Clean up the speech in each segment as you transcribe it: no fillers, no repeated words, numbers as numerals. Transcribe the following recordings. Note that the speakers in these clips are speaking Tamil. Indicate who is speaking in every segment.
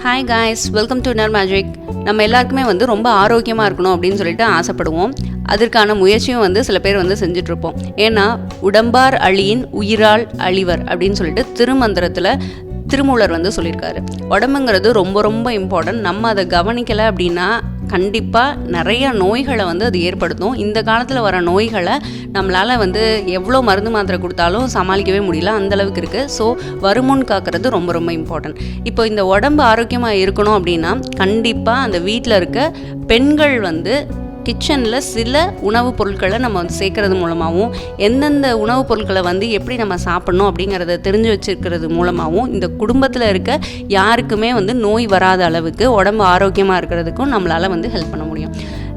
Speaker 1: Hi guys, welcome to inner magic. நம்ம எல்லாருக்குமே வந்து ரொம்ப ஆரோக்கியமாக இருக்கணும் அப்படின்னு சொல்லிட்டு ஆசைப்படுவோம். அதற்கான முயற்சியும் வந்து சில பேர் வந்து செஞ்சிட்ருப்போம். ஏன்னா உடம்பார் அழியின் உயிரால் அழிவர் அப்படின்னு சொல்லிட்டு திருமந்திரத்தில் திருமூலர் வந்து சொல்லியிருக்காரு. உடம்புங்கிறது ரொம்ப ரொம்ப இம்பார்ட்டன்ட். நம்ம அதை கவனிக்கலை அப்படின்னா கண்டிப்பாக நிறைய நோய்களை வந்து அது ஏற்படுத்தும். இந்த காலத்தில் வர நோய்களை நம்மளால் வந்து எவ்வளோ மருந்து மாத்திரை கொடுத்தாலும் சமாளிக்கவே முடியல, அந்தளவுக்கு இருக்குது. ஸோ வருமுன் காக்கிறது ரொம்ப ரொம்ப இம்பார்ட்டன்ட். இப்போ இந்த உடம்பு ஆரோக்கியமாக இருக்கணும் அப்படின்னா கண்டிப்பாக அந்த வீட்டில் இருக்க பெண்கள் வந்து கிச்சனில் சில உணவுப் பொருட்களை நம்ம வந்து சேர்க்கறது மூலமாகவும், எந்தெந்த உணவுப் பொருட்களை வந்து எப்படி நம்ம சாப்பிட்ணும் அப்படிங்கிறத தெரிஞ்சு வச்சுருக்கிறது மூலமாகவும் இந்த குடும்பத்தில் இருக்க யாருக்குமே வந்து நோய் வராத அளவுக்கு உடம்பு ஆரோக்கியமாக இருக்கிறதுக்கும் நம்மளால் வந்து ஹெல்ப் பண்ண முடியும்.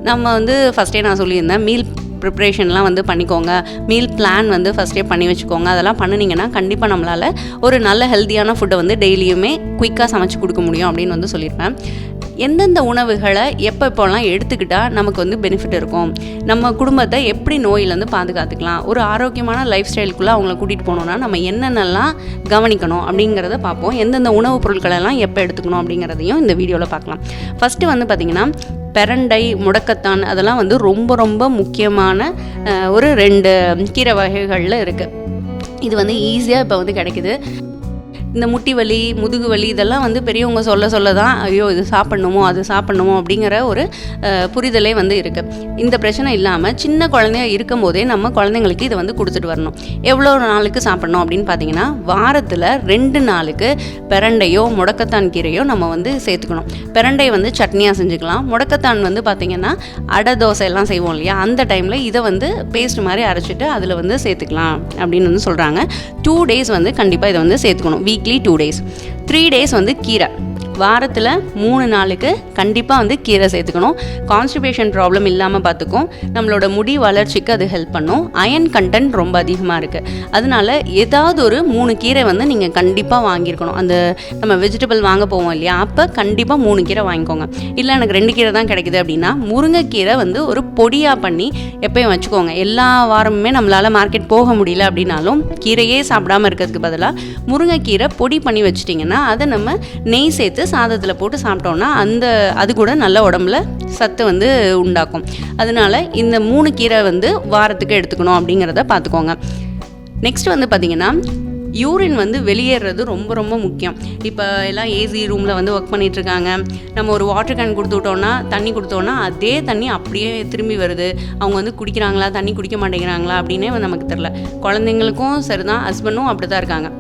Speaker 1: நம்ம வந்து ஃபஸ்ட்டே நான் சொல்லியிருந்தேன், மீல் ப்ரிப்ரேஷன்லாம் வந்து பண்ணிக்கோங்க, மீல் பிளான் வந்து ஃபஸ்ட்டே பண்ணி வச்சுக்கோங்க. அதெல்லாம் பண்ணினீங்கன்னா கண்டிப்பாக நம்மளால் ஒரு நல்ல ஹெல்த்தியான ஃபுட்டை வந்து டெய்லியுமே குயிக்காக சமைச்சு கொடுக்க முடியும் அப்படின்னு வந்து சொல்லியிருப்பேன். எந்தெந்த உணவுகளை எப்போலாம் எடுத்துக்கிட்டால் நமக்கு வந்து பெனிஃபிட் இருக்கும், நம்ம குடும்பத்தை எப்படி நோயிலேருந்து பாதுகாத்துக்கலாம், ஒரு ஆரோக்கியமான லைஃப் ஸ்டைலுக்குள்ளே அவங்கள கூட்டிகிட்டு போகணுன்னா நம்ம என்னென்னலாம் கவனிக்கணும் அப்படிங்கிறத பார்ப்போம். எந்தெந்த உணவுப் பொருட்களெல்லாம் எப்போ எடுத்துக்கணும் அப்படிங்கிறதையும் இந்த வீடியோவில் பார்க்கலாம். ஃபஸ்ட்டு வந்து பார்த்திங்கன்னா பிரண்டை, முடக்கத்தான் அதெல்லாம் வந்து ரொம்ப ரொம்ப முக்கியமான ஒரு 2 கீரை வகைகளில் இருக்குது. இது வந்து ஈஸியாக இப்போ வந்து கிடைக்குது. இந்த முட்டி வலி, முதுகு வலி இதெல்லாம் வந்து பெரியவங்க சொல்ல தான் ஐயோ இது சாப்பிட்ணுமோ அது சாப்பிட்ணுமோ அப்படிங்கிற ஒரு புரிதலே வந்து இருக்குது. இந்த பிரச்சனை இல்லாமல் சின்ன குழந்தைய இருக்கும் போதே நம்ம குழந்தைங்களுக்கு இதை வந்து கொடுத்துட்டு வரணும். எவ்வளோ நாளுக்கு சாப்பிட்ணும் அப்படின்னு பார்த்தீங்கன்னா வாரத்தில் 2 நாளுக்கு பிரண்டையோ முடக்கத்தான் கீரையோ நம்ம வந்து சேர்த்துக்கணும். பிரண்டை வந்து சட்னியாக செஞ்சுக்கலாம். முடக்கத்தான் வந்து பார்த்திங்கன்னா அடை தோசை எல்லாம் செய்வோம் இல்லையா, அந்த டைமில் இதை வந்து பேஸ்ட் மாதிரி அரைச்சிட்டு அதில் வந்து சேர்த்துக்கலாம் அப்படின்னு வந்து சொல்கிறாங்க. 2 days வந்து கண்டிப்பாக இதை வந்து சேர்த்துக்கணும். Weekly 2 days. 3 days வந்து கீரை. வாரத்தில் 3 நாளுக்கு கண்டிப்பாக வந்து கீரை சேர்த்துக்கணும். கான்ஸ்டிபேஷன் ப்ராப்ளம் இல்லாமல் பார்த்துக்கும். நம்மளோட முடி வளர்ச்சிக்கு அது ஹெல்ப் பண்ணும். அயன் கண்டென்ட் ரொம்ப அதிகமாக இருக்குது. அதனால ஏதாவது ஒரு 3 கீரை வந்து நீங்கள் கண்டிப்பாக வாங்கியிருக்கணும். அந்த நம்ம வெஜிடபிள் வாங்க போவோம் இல்லையா, அப்போ கண்டிப்பாக 3 கீரை வாங்கிக்கோங்க. இல்லை எனக்கு 2 கீரை தான் கிடைக்குது அப்படின்னா முருங்கைக்கீரை வந்து ஒரு பொடியாக பண்ணி எப்பயும் வச்சுக்கோங்க. எல்லா வாரமுமே நம்மளால் மார்க்கெட் போக முடியல அப்படின்னாலும் கீரையே சாப்பிடாமல் இருக்கிறதுக்கு பதிலாக முருங்கைக்கீரை பொடி பண்ணி வச்சிட்டிங்கன்னா அதை நம்ம நெய் சேர்த்து சாதத்தில் போட்டு சாப்பிட்டோம்னா அது கூட நல்ல உடம்புல சத்து வந்து உண்டாக்கும். அதனால இந்த 3 கீரை வந்து வாரத்துக்கு எடுத்துக்கணும் அப்படிங்கிறத பார்த்துக்கோங்க. நெக்ஸ்ட் வந்து பார்த்திங்கன்னா யூரின் வந்து வெளியேறது ரொம்ப ரொம்ப முக்கியம். இப்போ எல்லாம் ஏசி ரூமில் வந்து ஒர்க் பண்ணிகிட்ருக்காங்க. நம்ம ஒரு வாட்டர் கேன் தண்ணி கொடுத்தோன்னா அதே தண்ணி அப்படியே திரும்பி வருது. அவங்க வந்து குடிக்கிறாங்களா, தண்ணி குடிக்க மாட்டேங்கிறாங்களா அப்படின்னே நமக்கு தெரில. குழந்தைங்களுக்கும் சரிதான், ஹஸ்பண்டும் அப்படி தான் இருக்காங்க.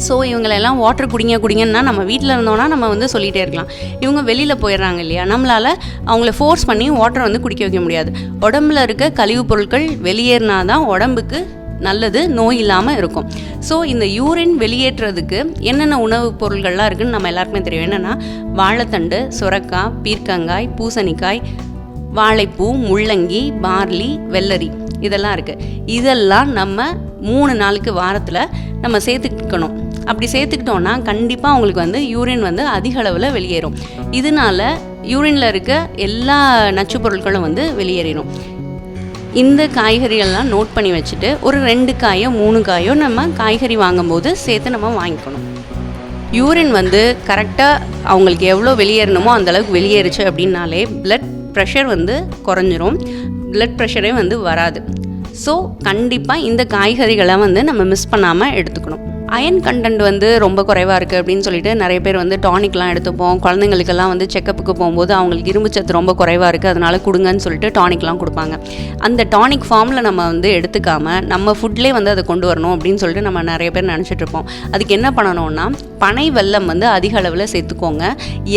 Speaker 1: ஸோ இவங்களெல்லாம் வாட்டர் குடிங்கன்னா நம்ம வீட்டில் இருந்தோன்னா நம்ம வந்து சொல்லிகிட்டே இருக்கலாம். இவங்க வெளியில் போயிடுறாங்க இல்லையா, நம்மளால் அவங்கள ஃபோர்ஸ் பண்ணி வாட்டரை வந்து குடிக்க வைக்க முடியாது. உடம்புல இருக்க கழிவுப் பொருட்கள் வெளியேறினா தான் உடம்புக்கு நல்லது, நோய் இல்லாமல் இருக்கும். ஸோ இந்த யூரின் வெளியேற்றுறதுக்கு என்னென்ன உணவுப் பொருள்கள்லாம் இருக்குதுன்னு நம்ம எல்லாருக்குமே தெரியும். என்னென்னா வாழைத்தண்டு, சுரக்காய், பீர்க்கங்காய், பூசணிக்காய், வாழைப்பூ, முள்ளங்கி, பார்லி, வெள்ளரி இதெல்லாம் இருக்குது. இதெல்லாம் நம்ம 3 நாளுக்கு வாரத்தில் நம்ம சேர்த்துக்கணும். அப்படி சேர்த்துக்கிட்டோன்னா கண்டிப்பாக அவங்களுக்கு வந்து யூரின் வந்து அதிக அளவில் வெளியேறும். இதனால யூரினில் இருக்க எல்லா நச்சு பொருட்களும் வந்து வெளியேறிடும். இந்த காய்கறிகள்லாம் நோட் பண்ணி வச்சுட்டு ஒரு 2 காயோ 3 காயோ நம்ம காய்கறி வாங்கும்போது சேர்த்து நம்ம வாங்கிக்கணும். யூரின் வந்து கரெக்டாக அவங்களுக்கு எவ்வளோ வெளியேறணுமோ அந்தளவுக்கு வெளியேறுச்சு அப்படின்னாலே பிளட் ப்ரெஷர் வந்து குறைஞ்சிரும், பிளட் ப்ரெஷரே வந்து வராது. ஸோ கண்டிப்பாக இந்த காய்கறிகளை வந்து நம்ம மிஸ் பண்ணாமல் எடுத்துக்கணும். அயன் கண்டென்ட் வந்து ரொம்ப குறைவாக இருக்குது அப்படின்னு சொல்லிட்டு நிறைய பேர் வந்து டானிக்லாம் எடுத்துப்போம். குழந்தைங்களுக்கெல்லாம் வந்து செக்கப்புக்கு போகும்போது அவங்களுக்கு இரும்புச்சத்து ரொம்ப குறைவாக இருக்குது அதனால் கொடுங்கன்னு சொல்லிட்டு டானிக்லாம் கொடுப்பாங்க. அந்த டானிக் ஃபார்மில் நம்ம வந்து எடுத்துக்காமல் நம்ம ஃபுட்லேயே வந்து அதை கொண்டு வரணும் அப்படின்னு சொல்லிட்டு நம்ம நிறைய பேர் நினச்சிட்ருப்போம். அதுக்கு என்ன பண்ணணும்னா பனை வெல்லம் வந்து அதிக அளவில் சேர்த்துக்கோங்க.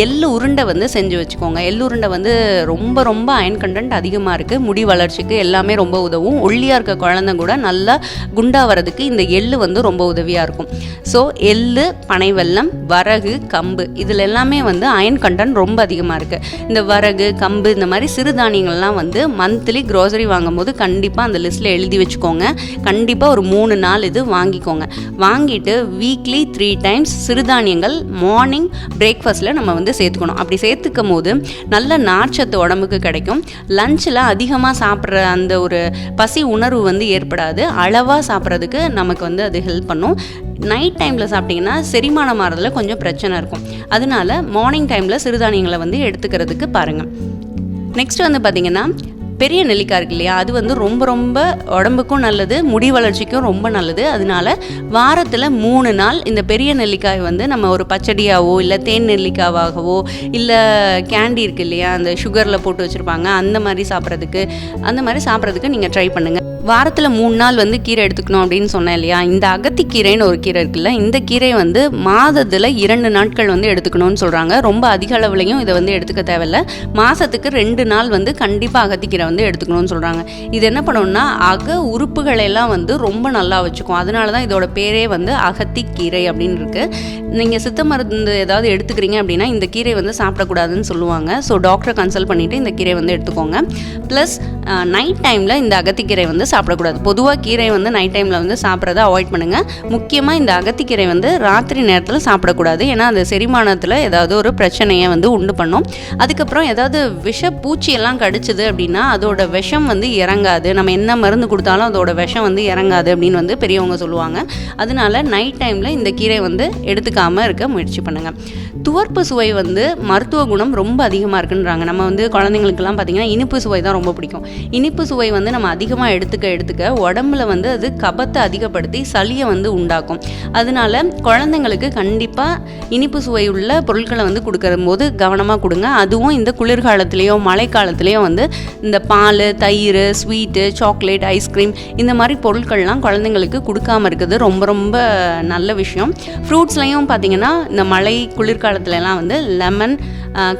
Speaker 1: எள்ளு உருண்டை வந்து செஞ்சு வச்சுக்கோங்க. எள்ளு உருண்டை வந்து ரொம்ப ரொம்ப அயன் கண்டென்ட் அதிகமாக இருக்குது. முடி வளர்ச்சிக்கு எல்லாமே ரொம்ப உதவும். ஒல்லியாக இருக்க குழந்தை கூட நல்லா குண்டா வரதுக்கு இந்த எள்ளு வந்து ரொம்ப உதவியாக இருக்கும். ஸோ எள்ளு, பனை வெல்லம், வரகு, கம்பு இதில் எல்லாமே வந்து அயன் கண்டென்ட் ரொம்ப அதிகமாக இருக்குது. இந்த வரகு, கம்பு இந்த மாதிரி சிறுதானியங்கள்லாம் வந்து மந்த்லி க்ரோசரி வாங்கும்போது கண்டிப்பாக அந்த லிஸ்ட்டில் எழுதி வச்சுக்கோங்க. கண்டிப்பாக ஒரு 3 நாள் இது வாங்கிக்கோங்க. வாங்கிட்டு வீக்லி 3 times சிறுதானியங்கள் மார்னிங் பிரேக்ஃபாஸ்ட்டில் நம்ம வந்து சேர்த்துக்கணும். அப்படி சேர்த்துக்கும் போது நல்ல நார்ச்சத்து உடம்புக்கு கிடைக்கும். லஞ்சில் அதிகமாக சாப்பிட்ற அந்த ஒரு பசி உணர்வு வந்து ஏற்படாது. அளவாக சாப்பிட்றதுக்கு நமக்கு வந்து அது ஹெல்ப் பண்ணும். நைட் டைமில் சாப்பிட்டிங்கன்னா செரிமானம் ஆகிறதுல கொஞ்சம் பிரச்சனை இருக்கும். அதனால மார்னிங் டைமில் சிறுதானியங்களை வந்து எடுத்துக்கிறதுக்கு பாருங்கள். நெக்ஸ்ட் வந்து பார்த்திங்கன்னா பெரிய நெல்லிக்காய் இருக்கு இல்லையா, அது வந்து ரொம்ப ரொம்ப உடம்புக்கும் நல்லது, முடி வளர்ச்சிக்கும் ரொம்ப நல்லது. அதனால வாரத்தில் 3 நாள் இந்த பெரிய நெல்லிக்காய் வந்து நம்ம ஒரு பச்சடியாவோ இல்லை தேன் நெல்லிக்காவாகவோ இல்லை கேண்டி இருக்கு இல்லையா, அந்த சுகரில் போட்டு வச்சுருப்பாங்க, அந்த மாதிரி சாப்பிட்றதுக்கு நீங்கள் ட்ரை பண்ணுங்கள். வாரத்தில் 3 நாள் வந்து கீரை எடுத்துக்கணும் அப்படின்னு சொன்னேன் இல்லையா. இந்த அகத்திக்கீரைன்னு ஒரு கீரை இருக்குல்ல, இந்த கீரை வந்து மாதத்தில் 2 நாட்கள் வந்து எடுத்துக்கணும்னு சொல்கிறாங்க. ரொம்ப அதிக அளவுலையும் இதை வந்து எடுத்துக்க தேவையில்லை. மாதத்துக்கு 2 நாள் வந்து கண்டிப்பாக அகத்திக்கீரை வந்து எடுத்துக்கணும்னு சொல்கிறாங்க. இது என்ன பண்ணணும்னா அக உறுப்புகளெல்லாம் வந்து ரொம்ப நல்லா வச்சுக்கும். அதனால தான் இதோட பேரே வந்து அகத்திக்கீரை அப்படின்னு இருக்குது. நீங்கள் சித்த மருந்து ஏதாவது எடுத்துக்கிறீங்க அப்படின்னா இந்த கீரை வந்து சாப்பிடக்கூடாதுன்னு சொல்லுவாங்க. ஸோ டாக்டரை கன்சல்ட் பண்ணிவிட்டு இந்த கீரை வந்து எடுத்துக்கோங்க. ப்ளஸ் நைட் டைமில் இந்த அகத்திக்கீரை வந்து சாப்பிடக்கூடாது. பொதுவாக கீரை வந்து நைட் டைமில் வந்து சாப்பிட்றத அவாய்ட் பண்ணுங்கள். முக்கியமாக இந்த அகத்திக்கீரை வந்து ராத்திரி நேரத்தில் சாப்பிடக்கூடாது. ஏன்னா அது செரிமானத்தில் ஏதாவது ஒரு பிரச்சனையை வந்து உண்டு பண்ணும். அதுக்கப்புறம் ஏதாவது பூச்சியெல்லாம் கடிச்சிது அப்படின்னா அதோட விஷம் வந்து இறங்காது. நம்ம என்ன மருந்து கொடுத்தாலும் அதோட விஷம் வந்து இறங்காது அப்படின்னு வந்து பெரியவங்க சொல்லுவாங்க. அதனால நைட் டைமில் இந்த கீரை வந்து எடுத்துக்காமல் இருக்க முயற்சி பண்ணுங்கள். துவர்ப்பு சுவை வந்து மருத்துவ குணம் ரொம்ப அதிகமாக இருக்குன்றாங்க. நம்ம வந்து குழந்தைங்களுக்கெல்லாம் பார்த்திங்கன்னா இனிப்பு சுவை தான் ரொம்ப பிடிக்கும். இனிப்பு சுவை வந்து நம்ம அதிகமாக எடுத்துக்க உடம்புல வந்து அது கபத்தை அதிகப்படுத்தி சளியை வந்து உண்டாக்கும். அதனால குழந்தைங்களுக்கு கண்டிப்பாக இனிப்பு சுவை உள்ள பொருட்களை வந்து கொடுக்கற போது கவனமாக கொடுங்க. அதுவும் இந்த குளிர்காலத்துலேயோ மழைக்காலத்துலேயோ வந்து இந்த பால், தயிர், ஸ்வீட்டு, சாக்லேட், ஐஸ்கிரீம் இந்த மாதிரி பொருட்கள்லாம் குழந்தைங்களுக்கு கொடுக்காமல் இருக்குது ரொம்ப ரொம்ப நல்ல விஷயம். ஃப்ரூட்ஸ்லையும் பார்த்திங்கன்னா இந்த மழை குளிர்காலத்துலலாம் வந்து லெமன்,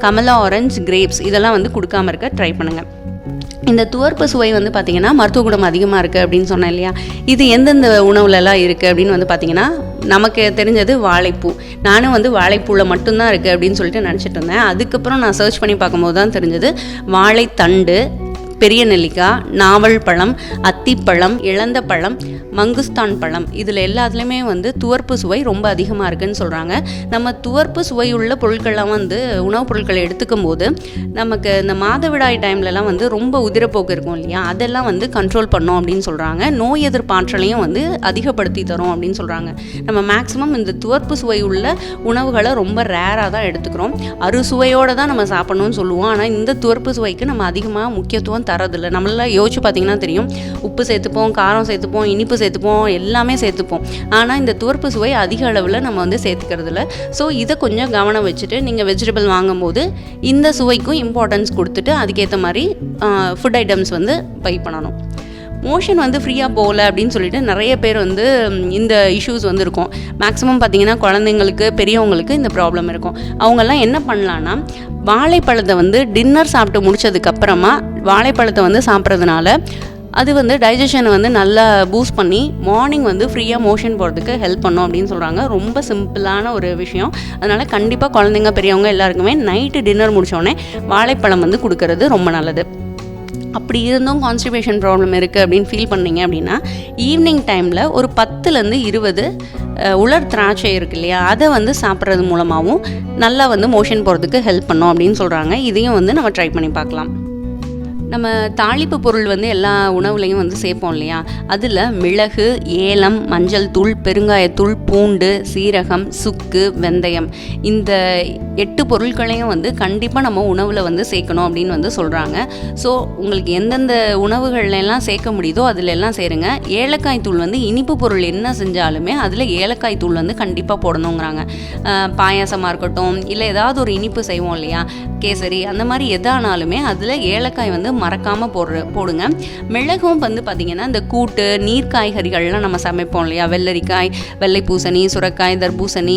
Speaker 1: கமலா ஆரஞ்சு, கிரேப்ஸ் இதெல்லாம் வந்து கொடுக்காமல் இருக்க ட்ரை பண்ணுங்கள். இந்த துவர்ப்பு சுவை வந்து பார்த்திங்கன்னா மருத்துவ குணம் அதிகமாக இருக்குது அப்படின்னு சொன்னேன் இல்லையா. இது எந்தெந்த உணவுலலாம் இருக்குது அப்படின்னு வந்து பார்த்திங்கன்னா நமக்கு தெரிஞ்சது வாழைப்பூ. நானும் வந்து வாழைப்பூவில் மட்டும்தான் இருக்குது அப்படின்னு சொல்லிட்டு நினச்சிட்டு இருந்தேன். அதுக்கப்புறம் நான் சர்ச் பண்ணி பார்க்கும்போது தான் தெரிஞ்சது வாழைத்தண்டு, பெரிய நெல்லிக்காய், நாவல் பழம், அத்திப்பழம், இழந்த பழம், மங்குஸ்தான் பழம் இதில் எல்லாத்துலேயுமே வந்து துவர்ப்பு சுவை ரொம்ப அதிகமாக இருக்குதுன்னு சொல்கிறாங்க. நம்ம துவர்ப்பு சுவையுள்ள பொருட்கள்லாம் வந்து உணவுப் பொருட்களை எடுத்துக்கும் போது நமக்கு இந்த மாதவிடாய் டைம்லலாம் வந்து ரொம்ப உதிரப்போக்கு இருக்கும் இல்லையா, அதெல்லாம் வந்து கண்ட்ரோல் பண்ணோம் அப்படின்னு சொல்கிறாங்க. நோய் எதிர்ப்பாற்றலையும் வந்து அதிகப்படுத்தி தரும் அப்படின்னு சொல்கிறாங்க. நம்ம மேக்ஸிமம் இந்த துவர்ப்பு சுவை உள்ள உணவுகளை ரொம்ப ரேராக தான் எடுத்துக்கிறோம். அறுசுவையோடு தான் நம்ம சாப்பிடணும்னு சொல்லுவோம். ஆனால் இந்த துவர்ப்பு சுவைக்கு நம்ம அதிகமாக முக்கியத்துவம் தரதில்லை. நம்மளாம் யோசிச்சு பார்த்திங்கன்னா தெரியும், உப்பு சேர்த்துப்போம், காரம் சேர்த்துப்போம், இனிப்பு சேர்த்துப்போம், எல்லாமே சேர்த்துப்போம். ஆனால் இந்த துவர்ப்பு சுவை அதிக அளவில் நம்ம வந்து சேர்த்துக்கிறதில்ல. ஸோ இதை கொஞ்சம் கவனம் வச்சுட்டு நீங்கள் வெஜிடபிள் வாங்கும்போது இந்த சுவைக்கும் இம்பார்ட்டன்ஸ் கொடுத்துட்டு அதுக்கேற்ற மாதிரி ஃபுட் ஐட்டம்ஸ் வந்து பை பண்ணணும். மோஷன் வந்து ஃப்ரீயாக போகல அப்படின்னு சொல்லிட்டு நிறைய பேர் வந்து இந்த இஷ்யூஸ் வந்து இருக்கும். மேக்ஸிமம் பார்த்திங்கன்னா குழந்தைங்களுக்கு, பெரியவங்களுக்கு இந்த ப்ராப்ளம் இருக்கும். அவங்கெல்லாம் என்ன பண்ணலான்னா வாழைப்பழத்தை வந்து டின்னர் சாப்பிட்டு முடிச்சதுக்கப்புறமா வாழைப்பழத்தை வந்து சாப்பிட்றதுனால அது வந்து டைஜஷனை வந்து நல்லா பூஸ்ட் பண்ணி மார்னிங் வந்து ஃப்ரீயாக மோஷன் போகிறதுக்கு ஹெல்ப் பண்ணும் அப்படின்னு சொல்கிறாங்க. ரொம்ப சிம்பிளான ஒரு விஷயம். அதனால் கண்டிப்பாக குழந்தைங்க, பெரியவங்க எல்லாருக்குமே நைட்டு டின்னர் முடித்தோடனே வாழைப்பழம் வந்து கொடுக்கறது ரொம்ப நல்லது. அப்படி இருந்தும் கான்ஸ்டிபேஷன் ப்ராப்ளம் இருக்குது அப்படின்னு ஃபீல் பண்ணிங்க அப்படின்னா ஈவினிங் டைமில் ஒரு 10-20 உலர் திராட்சை இருக்கு இல்லையா, அதை வந்து சாப்பிட்றது மூலமாகவும் நல்லா வந்து மோஷன் போகிறதுக்கு ஹெல்ப் பண்ணோம் அப்படின்னு சொல்கிறாங்க. இதையும் வந்து நம்ம ட்ரை பண்ணி பார்க்கலாம். நம்ம தாளிப்பு பொருள் வந்து எல்லா உணவுலையும் வந்து சேர்ப்போம் இல்லையா, அதில் மிளகு, ஏலம், மஞ்சள் தூள், பெருங்காயத்தூள், பூண்டு, சீரகம், சுக்கு, வெந்தயம் இந்த 8 பொருட்களையும் வந்து கண்டிப்பாக நம்ம உணவில் வந்து சேர்க்கணும் அப்படின்னு வந்து சொல்கிறாங்க. ஸோ உங்களுக்கு எந்தெந்த உணவுகள்லாம் சேர்க்க முடியுதோ அதில் எல்லாம் சேருங்க. ஏலக்காய் தூள் வந்து இனிப்பு பொருள் என்ன செஞ்சாலுமே அதில் ஏலக்காய் தூள் வந்து கண்டிப்பாக போடணுங்கிறாங்க. பாயாசமாக இருக்கட்டும், இல்லை ஏதாவது ஒரு இனிப்பு செய்வோம் இல்லையா, கேசரி, அந்த மாதிரி எதானாலுமே அதில் ஏலக்காய் வந்து மறக்காமல் போடுங்க. மிளகும் வந்து பார்த்திங்கன்னா இந்த கூட்டு, நீர் காய்கறிகள்லாம் நம்ம சமைப்போம் இல்லையா, வெள்ளரிக்காய், வெள்ளை பூசணி, சுரைக்காய், தர்பூசணி,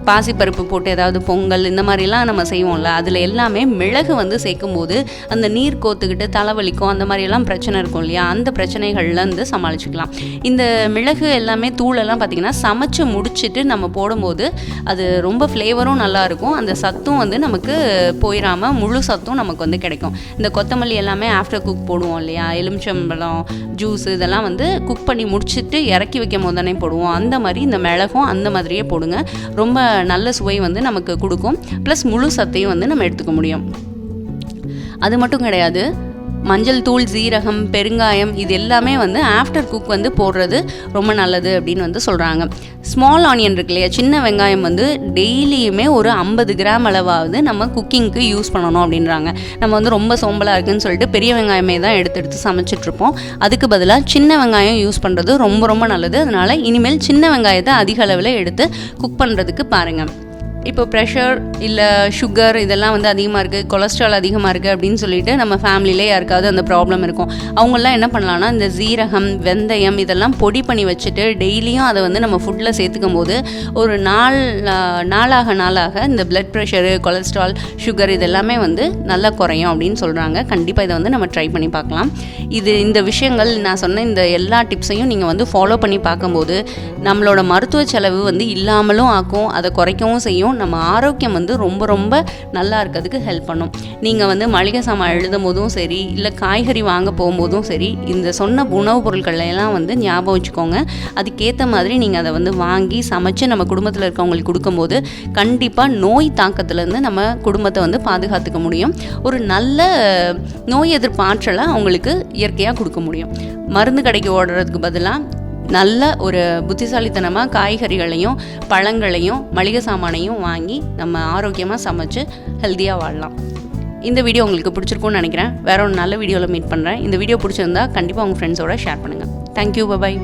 Speaker 1: பாசிப்பருப்பு போட்டு ஏதாவது பொங்கல் இந்த மாதிரிலாம் நம்ம செய்வோம்ல, அதில் எல்லாமே மிளகு வந்து சேர்க்கும் போது அந்த நீர் கோத்துக்கிட்டு தலைவலிக்கும், அந்த மாதிரியெல்லாம் பிரச்சனை இருக்கும் இல்லையா, அந்த பிரச்சனைகள்ல வந்து சமாளிச்சுக்கலாம். இந்த மிளகு எல்லாமே தூளெல்லாம் பார்த்திங்கன்னா சமைச்சு முடிச்சுட்டு நம்ம போடும்போது அது ரொம்ப ஃப்ளேவரும் நல்லாயிருக்கும். அந்த சத்தும் வந்து நமக்கு போயிடாமல் முழு சத்தும் நமக்கு வந்து கிடைக்கும். இந்த கொத்தமல்லி எல்லாமே ஆஃப்டர் குக் போடுவோம் இல்லையா, எலுமிச்சம்பழம் ஜூஸ் இதெல்லாம் வந்து குக் பண்ணி முடிச்சுட்டு இறக்கி வைக்கும் போது தானே போடுவோம். அந்த மாதிரி இந்த மிளகும் அந்த மாதிரியே போடுங்க. ரொம்ப நல்ல சுவை வந்து நமக்கு கொடுக்கும். ப்ளஸ் முழு சத்தையும் வந்து நம்ம எடுத்துக்க முடியும். அது மட்டும் கிடையாது, மஞ்சள் தூள், சீரகம், பெருங்காயம் இது எல்லாமே வந்து ஆஃப்டர் குக் வந்து போடுறது ரொம்ப நல்லது அப்படின்னு வந்து சொல்கிறாங்க. ஸ்மால் ஆனியன் இருக்கு இல்லையா, சின்ன வெங்காயம் வந்து டெய்லியுமே ஒரு 50 கிராம் அளவாவது நம்ம குக்கிங்க்கு யூஸ் பண்ணணும் அப்படின்றாங்க. நம்ம வந்து ரொம்ப சோம்பலாக இருக்குதுன்னு சொல்லிட்டு பெரிய வெங்காயமே தான் எடுத்து சமைச்சிட்ருப்போம். அதுக்கு பதிலாக சின்ன வெங்காயம் யூஸ் பண்ணுறது ரொம்ப ரொம்ப நல்லது. அதனால் இனிமேல் சின்ன வெங்காயத்தை அதிக அளவில் எடுத்து குக் பண்ணுறதுக்கு பாருங்கள். இப்போ ப்ரெஷர் இல்லை சுகர் இதெல்லாம் வந்து அதிகமாக இருக்குது, கொலஸ்ட்ரால் அதிகமாக இருக்குது அப்படின்னு சொல்லிட்டு நம்ம ஃபேமிலியிலே யாருக்காவது அந்த ப்ராப்ளம் இருக்கும். அவங்களாம் என்ன பண்ணலான்னா இந்த சீரகம், வெந்தயம் இதெல்லாம் பொடி பண்ணி வச்சுட்டு டெய்லியும் அதை வந்து நம்ம ஃபுட்டில் சேர்த்துக்கும் போது ஒரு நாளாக இந்த பிளட் ப்ரெஷரு, கொலஸ்ட்ரால், சுகர் இதெல்லாமே வந்து நல்லா குறையும் அப்படின்னு சொல்கிறாங்க. கண்டிப்பாக இதை வந்து நம்ம ட்ரை பண்ணி பார்க்கலாம். இந்த விஷயங்கள் நான் சொன்ன இந்த எல்லா டிப்ஸையும் நீங்கள் வந்து ஃபாலோ பண்ணி பார்க்கும்போது நம்மளோட மருத்துவ செலவு வந்து இல்லாமலும் ஆக்கும், அதை குறைக்கவும் செய்யும். நம்ம ஆரோக்கியம் வந்து ரொம்ப ரொம்ப நல்லா இருக்கிறதுக்கு ஹெல்ப் பண்ணும். நீங்கள் வந்து மளிகை சாமான் எழுதும் போதும் சரி, இல்லை காய்கறி வாங்க போகும்போதும் சரி, இந்த சொன்ன உணவுப் பொருட்களெல்லாம் வந்து ஞாபகம் வச்சுக்கோங்க. அதுக்கேற்ற மாதிரி நீங்கள் அதை வந்து வாங்கி சமைச்சு நம்ம குடும்பத்தில் இருக்கவங்களுக்கு கொடுக்கும்போது கண்டிப்பாக நோய் தாக்கத்துலேருந்து நம்ம குடும்பத்தை வந்து பாதுகாத்துக்க முடியும். ஒரு நல்ல நோய் எதிர்ப்பு ஆற்றலை அவங்களுக்கு இயற்கையாக கொடுக்க முடியும். மருந்து கடைக்கு ஓடுறதுக்கு பதிலாக நல்ல ஒரு புத்திசாலித்தனமாக காய்கறிகளையும் பழங்களையும் மளிகை சாமானையும் வாங்கி நம்ம ஆரோக்கியமாக சமைச்சு ஹெல்த்தியாக வாழலாம். இந்த வீடியோ உங்களுக்கு பிடிச்சிருக்கும்னு நினைக்கிறேன். வேற ஒரு நல்ல வீடியோவில் மீட் பண்ணுறேன். இந்த வீடியோ பிடிச்சிருந்தா கண்டிப்பாக உங்கள் ஃப்ரெண்ட்ஸோட ஷேர் பண்ணுங்கள். Thank you, by.